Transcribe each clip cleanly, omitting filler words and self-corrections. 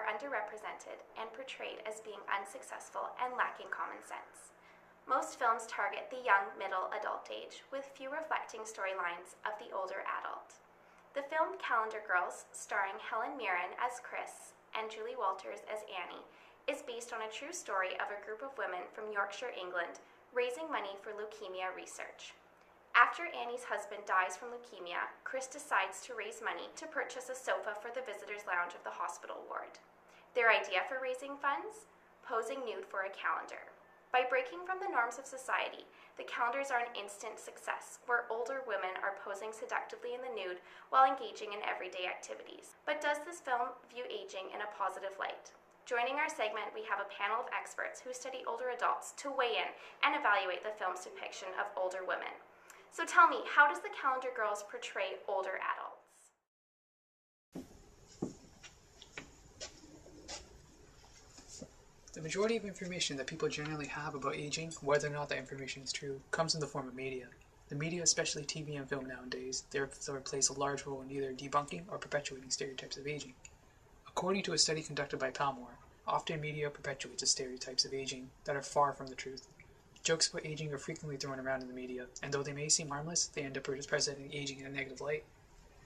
underrepresented and portrayed as being unsuccessful and lacking common sense. Most films target the young middle adult age, with few reflecting storylines of the older adult. The film Calendar Girls, starring Helen Mirren as Chris and Julie Walters as Annie, is based on a true story of a group of women from Yorkshire, England, raising money for leukemia research. After Annie's husband dies from leukemia, Chris decides to raise money to purchase a sofa for the visitors' lounge of the hospital ward. Their idea for raising funds? Posing nude for a calendar. By breaking from the norms of society, the calendars are an instant success, where older women are posing seductively in the nude while engaging in everyday activities. But does this film view aging in a positive light? Joining our segment, we have a panel of experts who study older adults to weigh in and evaluate the film's depiction of older women. So tell me, how does the Calendar Girls portray older adults? The majority of information that people generally have about aging, whether or not that information is true, comes in the form of media. The media, especially TV and film nowadays, therefore plays a large role in either debunking or perpetuating stereotypes of aging. According to a study conducted by Palmore, often media perpetuates the stereotypes of aging that are far from the truth. Jokes about aging are frequently thrown around in the media, and though they may seem harmless, they end up presenting aging in a negative light.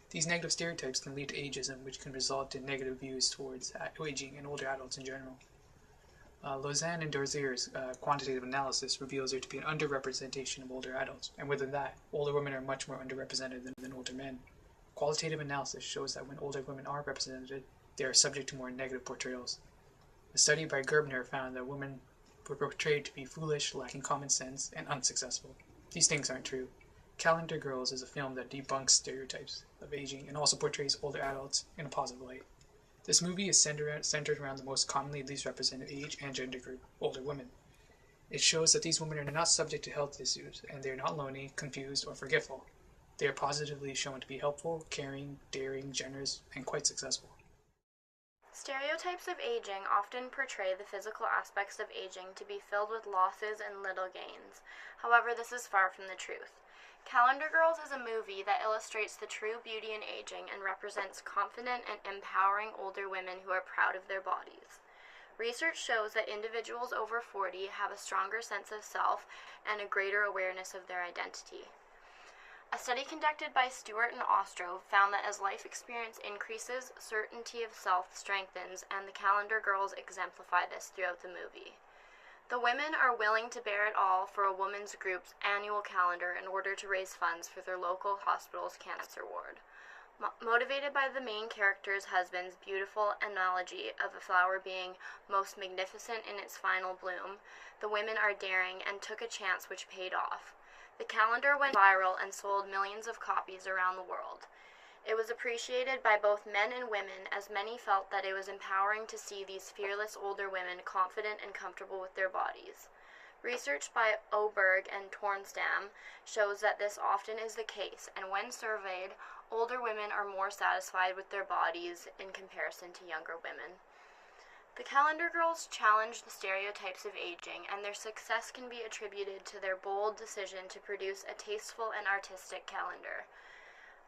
These negative stereotypes can lead to ageism, which can result in negative views towards aging and older adults in general. Lausanne and Dorzier's quantitative analysis reveals there to be an underrepresentation of older adults, and within that, older women are much more underrepresented than older men. Qualitative analysis shows that when older women are represented, they are subject to more negative portrayals. A study by Gerbner found that women were portrayed to be foolish, lacking common sense, and unsuccessful. These things aren't true. Calendar Girls is a film that debunks stereotypes of aging and also portrays older adults in a positive light. This movie is centered around the most commonly least represented age and gender group, older women. It shows that these women are not subject to health issues, and they are not lonely, confused, or forgetful. They are positively shown to be helpful, caring, daring, generous, and quite successful. Stereotypes of aging often portray the physical aspects of aging to be filled with losses and little gains. However, this is far from the truth. Calendar Girls is a movie that illustrates the true beauty in aging and represents confident and empowering older women who are proud of their bodies. Research shows that individuals over 40 have a stronger sense of self and a greater awareness of their identity. A study conducted by Stewart and Ostrow found that as life experience increases, certainty of self strengthens, and the Calendar Girls exemplify this throughout the movie. The women are willing to bear it all for a women's group's annual calendar in order to raise funds for their local hospital's cancer ward. Motivated by the main character's husband's beautiful analogy of a flower being most magnificent in its final bloom, the women are daring and took a chance which paid off. The calendar went viral and sold millions of copies around the world. It was appreciated by both men and women, as many felt that it was empowering to see these fearless older women confident and comfortable with their bodies. Research by Oberg and Tornstam shows that this often is the case, and when surveyed, older women are more satisfied with their bodies in comparison to younger women. The Calendar Girls challenge the stereotypes of aging, and their success can be attributed to their bold decision to produce a tasteful and artistic calendar.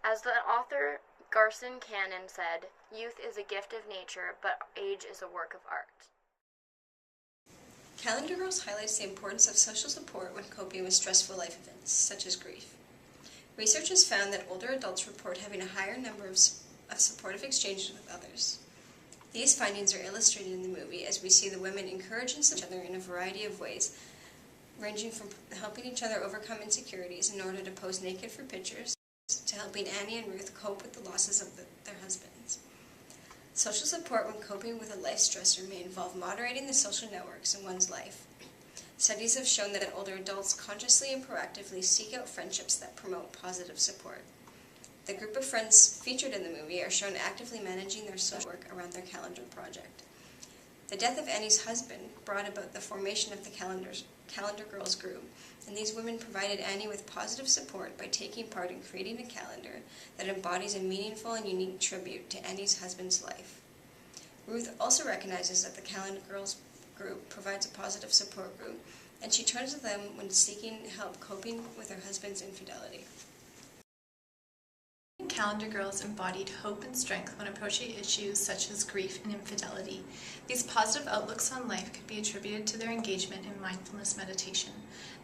As the author Garson Cannon said, "Youth is a gift of nature, but age is a work of art." Calendar Girls highlights the importance of social support when coping with stressful life events, such as grief. Research has found that older adults report having a higher number of supportive exchanges with others. These findings are illustrated in the movie as we see the women encourage each other in a variety of ways, ranging from helping each other overcome insecurities in order to pose naked for pictures, to helping Annie and Ruth cope with the losses of their husbands. Social support when coping with a life stressor may involve moderating the social networks in one's life. Studies have shown that older adults consciously and proactively seek out friendships that promote positive support. The group of friends featured in the movie are shown actively managing their social work around their calendar project. The death of Annie's husband brought about the formation of the Calendar Girls group, and these women provided Annie with positive support by taking part in creating a calendar that embodies a meaningful and unique tribute to Annie's husband's life. Ruth also recognizes that the Calendar Girls group provides a positive support group, and she turns to them when seeking help coping with her husband's infidelity. Calendar Girls embodied hope and strength when approaching issues such as grief and infidelity. These positive outlooks on life could be attributed to their engagement in mindfulness meditation.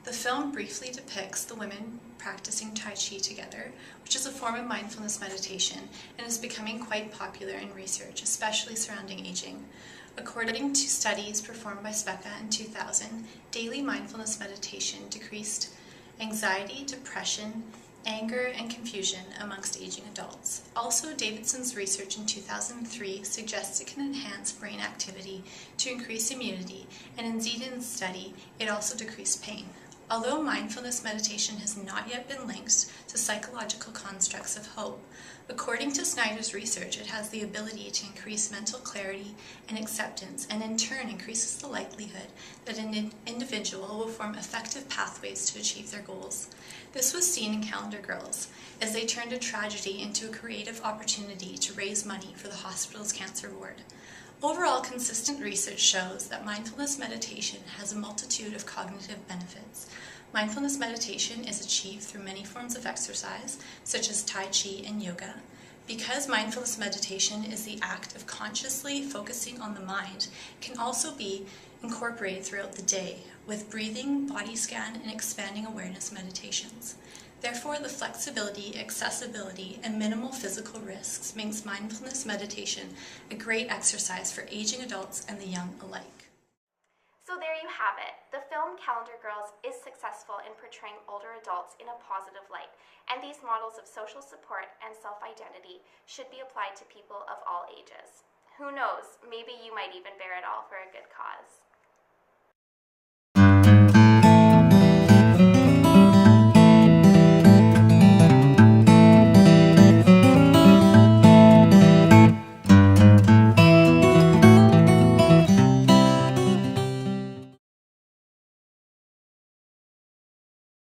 The film briefly depicts the women practicing Tai Chi together, which is a form of mindfulness meditation and is becoming quite popular in research, especially surrounding aging. According to studies performed by Rebekah in 2000, daily mindfulness meditation decreased anxiety, depression, anger, and confusion amongst aging adults. Also, Davidson's research in 2003 suggests it can enhance brain activity to increase immunity, and in Zeden's study, it also decreased pain. Although mindfulness meditation has not yet been linked to psychological constructs of hope, according to Snyder's research, it has the ability to increase mental clarity and acceptance, and in turn increases the likelihood that an individual will form effective pathways to achieve their goals. This was seen in Calendar Girls, as they turned a tragedy into a creative opportunity to raise money for the hospital's cancer ward. Overall, consistent research shows that mindfulness meditation has a multitude of cognitive benefits. Mindfulness meditation is achieved through many forms of exercise, such as Tai Chi and yoga. Because mindfulness meditation is the act of consciously focusing on the mind, it can also be incorporated throughout the day with breathing, body scan, and expanding awareness meditations. Therefore, the flexibility, accessibility, and minimal physical risks makes mindfulness meditation a great exercise for aging adults and the young alike. So there you have it. The film Calendar Girls is successful in portraying older adults in a positive light, and these models of social support and self-identity should be applied to people of all ages. Who knows, maybe you might even bear it all for a good cause.